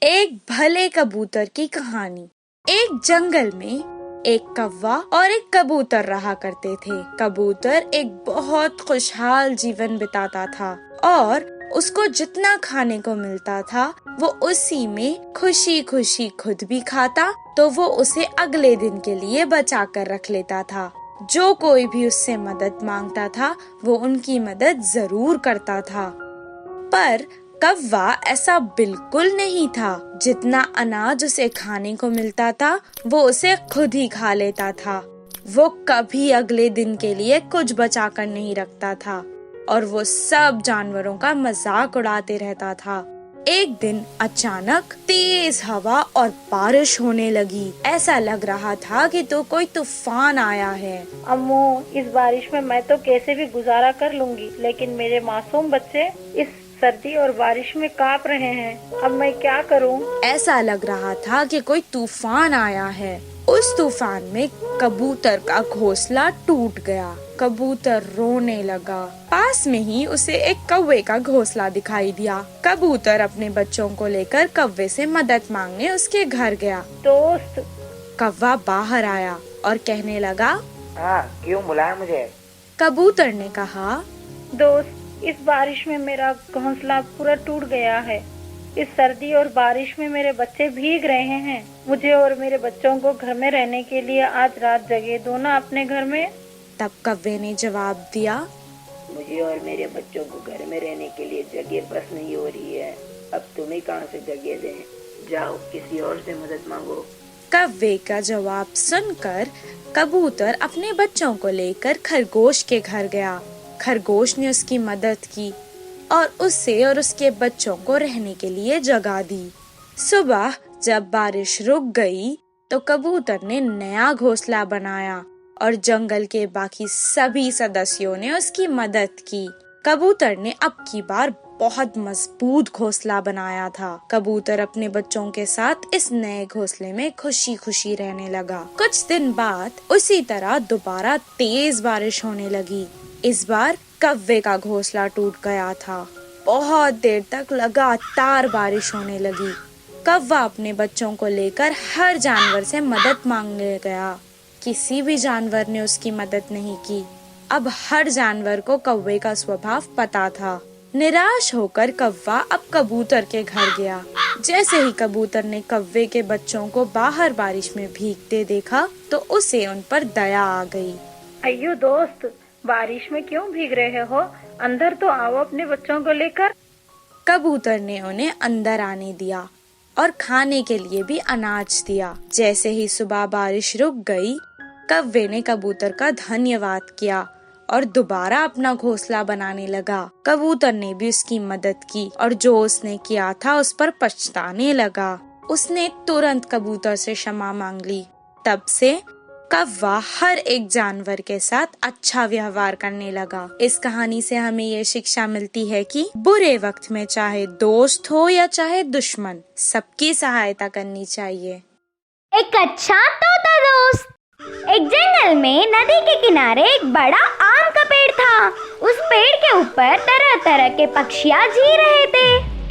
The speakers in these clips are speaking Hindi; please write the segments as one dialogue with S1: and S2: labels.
S1: एक भले कबूतर की कहानी। एक जंगल में एक कौवा और एक कबूतर रहा करते थे। कबूतर एक बहुत खुशहाल जीवन बिताता था और उसको जितना खाने को मिलता था वो उसी में खुशी खुशी खुद भी खाता तो वो उसे अगले दिन के लिए बचा कर रख लेता था। जो कोई भी उससे मदद मांगता था वो उनकी मदद जरूर करता था। पर कौवा ऐसा बिल्कुल नहीं था। जितना अनाज उसे खाने को मिलता था वो उसे खुद ही खा लेता था। वो कभी अगले दिन के लिए कुछ बचा कर नहीं रखता था और वो सब जानवरों का मजाक उड़ाते रहता था। एक दिन अचानक तेज हवा और बारिश होने लगी। ऐसा लग रहा था कि तो कोई तूफान आया है।
S2: अम्मू, इस बारिश में मैं तो कैसे भी गुजारा कर लूंगी, लेकिन मेरे मासूम बच्चे इस सर्दी और बारिश में कांप रहे हैं। अब मैं क्या करूं?
S1: ऐसा लग रहा था कि कोई तूफान आया है। उस तूफान में कबूतर का घोंसला टूट गया। कबूतर रोने लगा। पास में ही उसे एक कौवे का घोंसला दिखाई दिया। कबूतर अपने बच्चों को लेकर कौवे से मदद मांगने उसके घर गया।
S2: दोस्त,
S1: कौवा बाहर आया और कहने लगा,
S3: हाँ, क्यों बुलाया मुझे?
S1: कबूतर ने कहा,
S2: दोस्त, इस बारिश में मेरा घोंसला पूरा टूट गया है। इस सर्दी और बारिश में मेरे बच्चे भीग रहे हैं। मुझे और मेरे बच्चों को घर में रहने के लिए आज रात जगह दो ना अपने घर में।
S1: तब कौवे ने जवाब दिया,
S3: मुझे और मेरे बच्चों को घर में रहने के लिए जगह बस नहीं हो रही है। अब तुम्हें कहाँ से जगह दें? जाओ किसी और से मदद मांगो।
S1: कौवे का जवाब सुनकर कबूतर अपने बच्चों को लेकर खरगोश के घर गया। खरगोश ने उसकी मदद की और उससे और उसके बच्चों को रहने के लिए जगह दी। सुबह जब बारिश रुक गई तो कबूतर ने नया घोंसला बनाया और जंगल के बाकी सभी सदस्यों ने उसकी मदद की। कबूतर ने अब की बार बहुत मजबूत घोंसला बनाया था। कबूतर अपने बच्चों के साथ इस नए घोंसले में खुशी खुशी रहने लगा। कुछ दिन बाद उसी तरह दोबारा तेज बारिश होने लगी। इस बार कौवे का घोंसला टूट गया था। बहुत देर तक लगातार बारिश होने लगी। कौवा अपने बच्चों को लेकर हर जानवर से मदद मांगने गया। किसी भी जानवर ने उसकी मदद नहीं की। अब हर जानवर को कौवे का स्वभाव पता था। निराश होकर कौवा अब कबूतर के घर गया। जैसे ही कबूतर ने कौवे के बच्चों को बाहर बारिश में भीगते देखा तो उसे उन पर दया आ गई।
S2: अయ్యో दोस्त, बारिश में क्यों भीग रहे हो? अंदर तो आओ अपने बच्चों को लेकर।
S1: कबूतर ने उन्हें अंदर आने दिया और खाने के लिए भी अनाज दिया। जैसे ही सुबह बारिश रुक गई, कौवे ने कबूतर का धन्यवाद किया और दोबारा अपना घोंसला बनाने लगा। कबूतर ने भी उसकी मदद की और जो उसने किया था उस पर पछताने लगा। उसने तुरंत कबूतर से क्षमा मांग ली। तब से कौवा हर एक जानवर के साथ अच्छा व्यवहार करने लगा। इस कहानी से हमें ये शिक्षा मिलती है कि बुरे वक्त में चाहे दोस्त हो या चाहे दुश्मन, सबकी सहायता करनी चाहिए।
S4: एक अच्छा तोता दोस्त। एक जंगल में नदी के किनारे एक बड़ा आम का पेड़ था। उस पेड़ के ऊपर तरह तरह के पक्षियाँ जी रहे थे।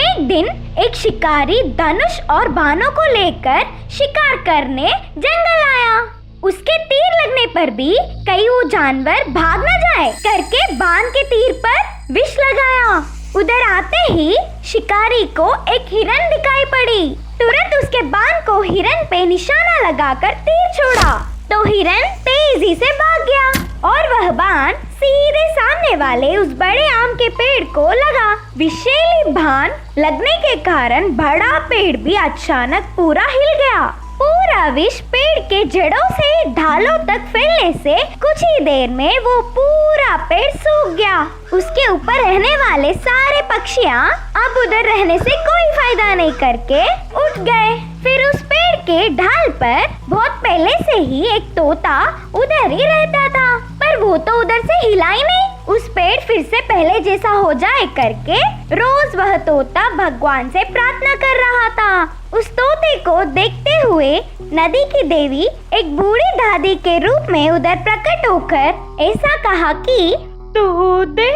S4: एक दिन एक शिकारी धनुष और बाणों को लेकर शिकार करने जंगल आया। उसके तीर लगने पर भी कहीं वो जानवर भाग न जाए करके बाण के तीर पर विष लगाया। उधर आते ही शिकारी को एक हिरन दिखाई पड़ी। तुरंत उसके बाण को हिरन पे निशाना लगाकर तीर छोड़ा तो हिरन तेजी से भाग गया और वह बाण सीधे सामने वाले उस बड़े आम के पेड़ को लगा। विषैली बाण लगने के कारण बड़ा पेड़ भी अचानक पूरा हिल गया। पूरा विष पेड़ के जड़ों से ढालों तक फैलने से कुछ ही देर में वो पूरा पेड़ सूख गया। उसके ऊपर रहने वाले सारे पक्षियाँ अब उधर रहने से कोई फायदा नहीं करके उठ गए। फिर उस पेड़ के ढाल पर बहुत पहले से ही एक तोता उधर ही रहता था, पर वो तो उधर से हिला ही नहीं। उस पेड़ फिर से पहले जैसा हो जाए करके रोज वह तोता भगवान से प्रार्थना कर रहा था। उस तोते को देखते हुए नदी की देवी एक बूढ़ी दादी के रूप में उधर प्रकट होकर ऐसा कहा कि
S2: तोते,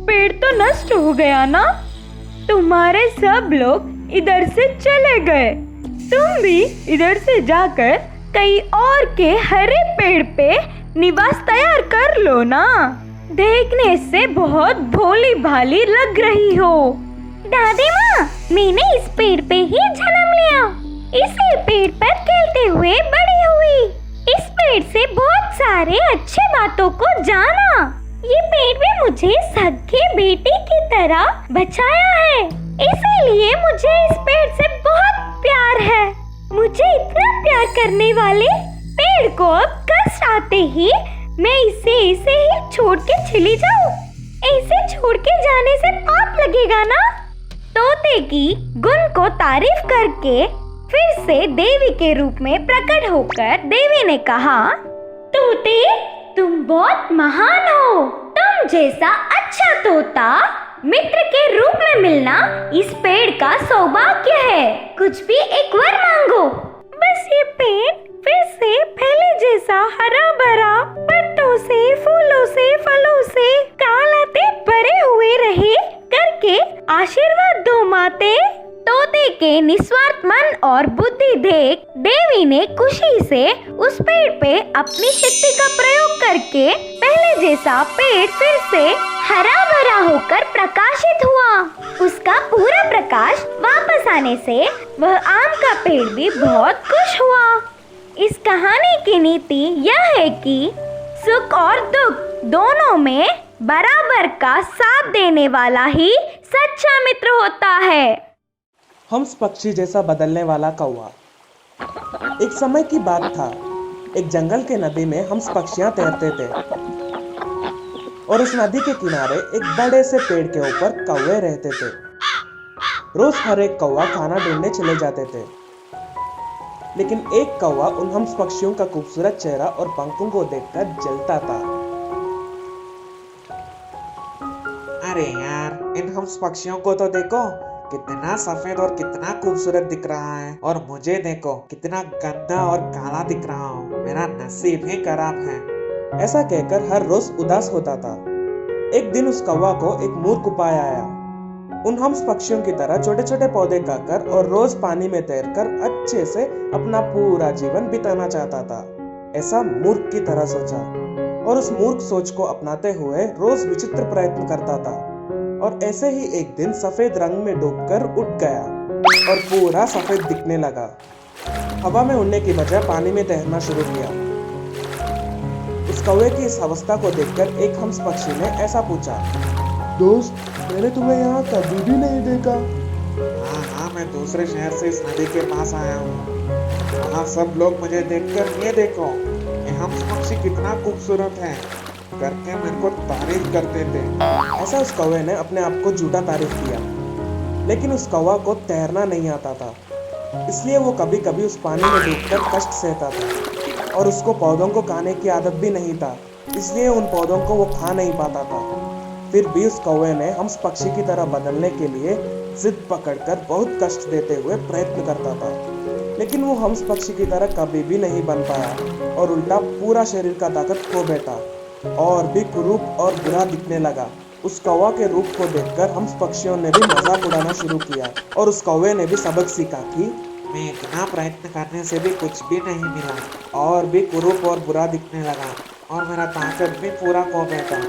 S2: पेड़ तो नष्ट हो गया ना? तुम्हारे सब लोग
S5: इधर से चले गए। तुम भी इधर से जाकर कई और के हरे पेड़ पे निवास तैयार कर लो ना। देखने से बहुत भोली भाली लग रही हो।
S4: दादी माँ, मैंने इस पेड़ पे ही जन्म लिया। इसी पेड़ पर खेलते हुए बड़ी हुई। इस पेड़ से बहुत सारे अच्छे बातों को जाना। ये पेड़ भी मुझे सगी बेटी की तरह बचाया है। इसीलिए मुझे इस पेड़ से बहुत प्यार है। मुझे इतना प्यार करने वाले पेड़ को अब कष्ट आते ही मैं इसे ऐसे ही छोड़ के चली जाऊं? ऐसे छोड़ के जाने से पाप लगेगा ना? तोते की गुण को तारीफ करके फिर से देवी के रूप में प्रकट होकर देवी ने कहा, तोते तुम बहुत महान हो। तुम जैसा अच्छा तोता मित्र के रूप में मिलना इस पेड़ का सौभाग्य है। कुछ भी एक वर मांगो।
S5: बस ये पेड़ फिर से पहले जैसा हरा भरा पत्तों से, फूलों से, फलों से कालाते भरे हुए रहे करके आशीर्वाद दो माते।
S4: तोते के निस्वार्थ मन और बुद्धि देख देवी ने खुशी से उस पेड़ पे अपनी शक्ति का प्रयोग करके पहले जैसा पेड़ फिर से हरा भरा होकर प्रकाशित हुआ। उसका पूरा प्रकाश वापस आने से वह आम का पेड़ भी बहुत खुश हुआ। इस कहानी की नीति यह है कि सुख और दुख दोनों में बराबर का साथ देने वाला ही सच्चा मित्र होता है।
S6: हंस पक्षी जैसा बदलने वाला कौवा। एक समय की बात था, एक जंगल के नदी में हंस पक्षियां तैरते थे और उस नदी के किनारे एक बड़े से पेड़ के ऊपर कौवे रहते थे। रोज हर एक कौवा खाना ढूंढने चले जाते थे, लेकिन एक कौवा उन हंस पक्षियों का खूबसूरत चेहरा और पंखों को देखकर जलता था। अरे यार, इन हंस पक्षियों को तो देखो, कितना सफेद और कितना खूबसूरत दिख रहा है, और मुझे देखो कितना गंदा और काला दिख रहा हूँ। मेरा नसीब ही खराब है। ऐसा कहकर हर रोज उदास होता था। एक दिन उस कौवा को एक मूर्ख उपाय आया। उन हंस पक्षियों की तरह छोटे छोटे पौधे खाकर और रोज पानी में तैरकर अच्छे से अपना पूरा जीवन बिताना चाहता था। ऐसा मूर्ख की तरह सोचा और उस मूर्ख सोच को अपनाते हुए रोज विचित्र प्रयत्न करता था। और ऐसे ही एक दिन सफेद रंग में डूबकर उठ गया और पूरा सफेद दिखने लगा। हवा में उड़ने की बजाय पानी में तैरना शुरू किया। उस कौवे की इस अवस्था को देखकर एक हंस पक्षी ने ऐसा पूछा, दोस्त, मैंने तुम्हें यहाँ कभी भी नहीं देखा। हाँ, मैं दूसरे शहर से इस नदी के पास आया हूँ। वहाँ सब लोग मुझे देखकर ये देखो, ये हंस पक्षी कितना खूबसूरत है करके मेरे को तारीफ करते थे। ऐसा उस कौवे ने अपने आप को झूठा तारीफ किया, लेकिन उस कौवा को तैरना नहीं आता था, इसलिए वो कभी कभी उस पानी में डूबकर कष्ट सहता था। और उसको पौधों को खाने की आदत भी नहीं था, इसलिए उन पौधों को वो खा नहीं पाता था। फिर भी उस कौवे ने हंस पक्षी की तरह बदलने के लिए जिद पकड़कर बहुत कष्ट देते हुए प्रयत्न करता था, लेकिन वो हंस पक्षी की तरह कभी भी नहीं बन पाया और उल्टा पूरा शरीर का ताकत खो बैठा और भी कुरूप और बुरा दिखने लगा। उस कौवा के रूप को देखकर हंस पक्षियों ने भी मजाक उड़ाना शुरू किया और उस कौवे ने भी सबक सीखा कि मैं इतना प्रयत्न करने से भी कुछ भी नहीं मिला और भी कुरूप और बुरा दिखने लगा और मेरा ताकत भी पूरा खो बैठा।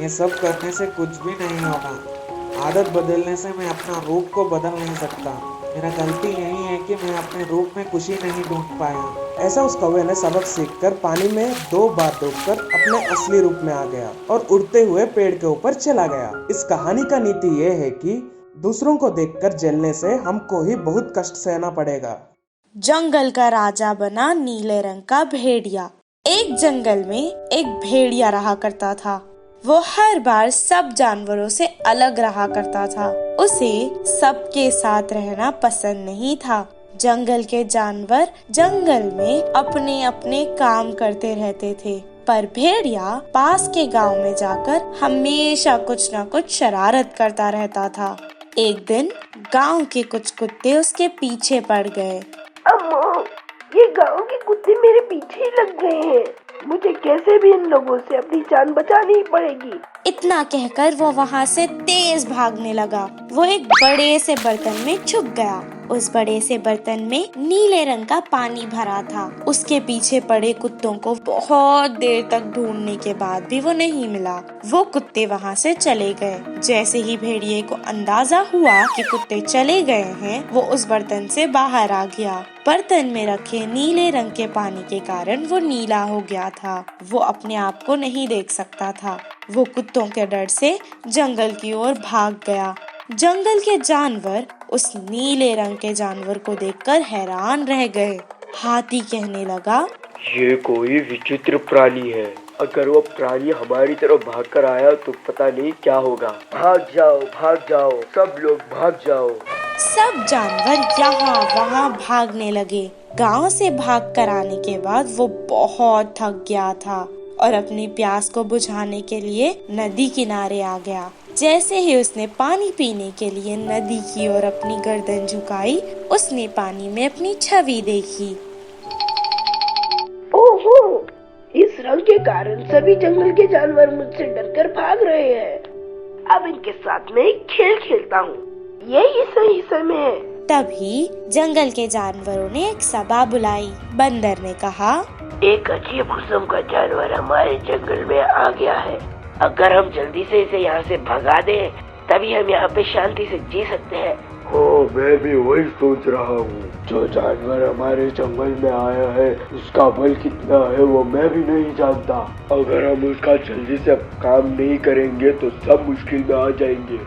S6: ये सब करने से कुछ भी नहीं होगा। आदत बदलने से मैं अपना रूप को बदल नहीं सकता। मेरा गलती यही है कि मैं अपने रूप में खुशी नहीं ढूंढ पाया। ऐसा उस कौवे ने सबक सीखकर पानी में 2 बार डूबकर अपने असली रूप में आ गया और उड़ते हुए पेड़ के ऊपर चला गया। इस कहानी का नीति ये है कि दूसरों को देखकर जलने से हमको ही बहुत कष्ट सहना पड़ेगा।
S1: जंगल का राजा बना नीले रंग का भेड़िया। एक जंगल में एक भेड़िया रहा करता था। वो हर बार सब जानवरों से अलग रहा करता था। उसे सबके साथ रहना पसंद नहीं था। जंगल के जानवर जंगल में अपने अपने काम करते रहते थे, पर भेड़िया पास के गांव में जाकर हमेशा कुछ न कुछ शरारत करता रहता था। एक दिन गांव के कुछ कुत्ते उसके पीछे पड़ गए।
S7: अम्मा, ये गांव के कुत्ते मेरे पीछे ही लग गए हैं। मुझे कैसे भी इन लोगों से अपनी जान बचानी पड़ेगी।
S1: इतना कहकर वो वहाँ से तेज भागने लगा। वो एक बड़े से बर्तन में छुप गया। उस बड़े से बर्तन में नीले रंग का पानी भरा था। उसके पीछे पड़े कुत्तों को बहुत देर तक ढूंढने के बाद भी वो नहीं मिला। वो कुत्ते वहाँ से चले गए। जैसे ही भेड़िए को अंदाजा हुआ कि कुत्ते चले गए हैं, वो उस बर्तन से बाहर आ गया। बर्तन में रखे नीले रंग के पानी के कारण वो नीला हो गया था। वो अपने आप को नहीं देख सकता था। वो कुत्तों के डर से जंगल की ओर भाग गया। जंगल के जानवर उस नीले रंग के जानवर को देखकर हैरान रह गए। हाथी कहने लगा,
S8: ये कोई विचित्र प्राणी है। अगर वो प्राणी हमारी तरफ भागकर आया तो पता नहीं क्या होगा। भाग जाओ, सब लोग भाग जाओ।
S1: सब जानवर यहाँ वहाँ भागने लगे। गांव से भाग कर आने के बाद वो बहुत थक गया था और अपनी प्यास को बुझाने के लिए नदी किनारे आ गया। जैसे ही उसने पानी पीने के लिए नदी की ओर अपनी गर्दन झुकाई, उसने पानी में अपनी छवि देखी।
S7: ओहो, इस रंग के कारण सभी जंगल के जानवर मुझसे डरकर भाग रहे हैं। अब इनके साथ में एक खेल खेलता हूँ, यही सही समय है।
S1: तभी जंगल के जानवरों ने एक सभा बुलाई। बंदर ने कहा,
S3: एक अजीब किस्म का जानवर हमारे जंगल में आ गया है। अगर हम जल्दी से इसे यहाँ से भगा दें, तभी हम यहाँ पे शांति से जी सकते हैं।
S8: मैं भी वही सोच रहा हूँ। जो जानवर हमारे जंगल में आया है, उसका बल कितना है वो मैं भी नहीं जानता। अगर हम उसका जल्दी से काम नहीं करेंगे तो सब मुश्किल में आ जाएंगे।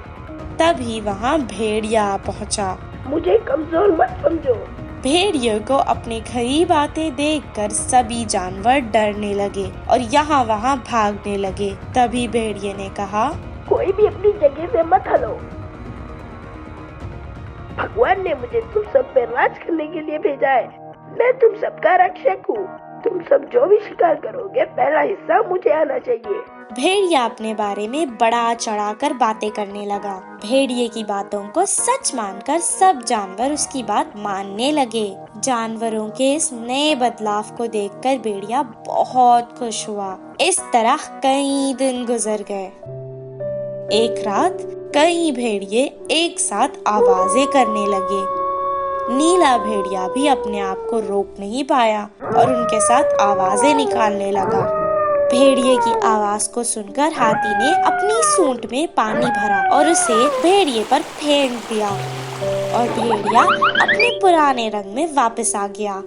S1: तभी वहाँ भेड़िया पहुँचा।
S7: मुझे कमजोर मत समझो।
S1: भेड़िए को अपने करीब आते देखकर सभी जानवर डरने लगे और यहाँ वहाँ भागने लगे। तभी भेड़िए ने कहा,
S7: कोई भी अपनी जगह से मत हलो। भगवान ने मुझे तुम सब पे राज करने के लिए भेजा है। मैं तुम सबका रक्षक हूँ। तुम सब जो भी शिकार करोगे, पहला हिस्सा मुझे आना चाहिए।
S1: भेड़िया अपने बारे में बड़ा चढ़ाकर बातें करने लगा। भेड़िए की बातों को सच मानकर सब जानवर उसकी बात मानने लगे। जानवरों के इस नए बदलाव को देखकर भेड़िया बहुत खुश हुआ। इस तरह कई दिन गुजर गए। एक रात कई भेड़िए एक साथ आवाजें करने लगे। नीला भेड़िया भी अपने आप को रोक नहीं पाया और उनके साथ आवाजें निकालने लगा। भेड़िए की आवाज को सुनकर हाथी ने अपनी सूंड में पानी भरा और उसे भेड़िए पर फेंक दिया और भेड़िया अपने पुराने रंग में वापस आ गया।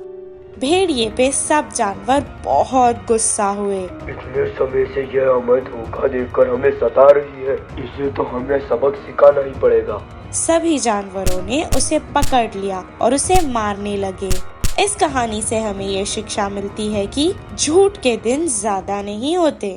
S1: भेड़िए पे सब जानवर बहुत गुस्सा हुए।
S8: इतने समय से यह हमें धोखा देकर हमें सता रही है। इसे तो हमें सबक सिखाना ही पड़ेगा।
S1: सभी जानवरों ने उसे पकड़ लिया और उसे मारने लगे। इस कहानी से हमें ये शिक्षा मिलती है कि झूठ के दिन ज्यादा नहीं होते।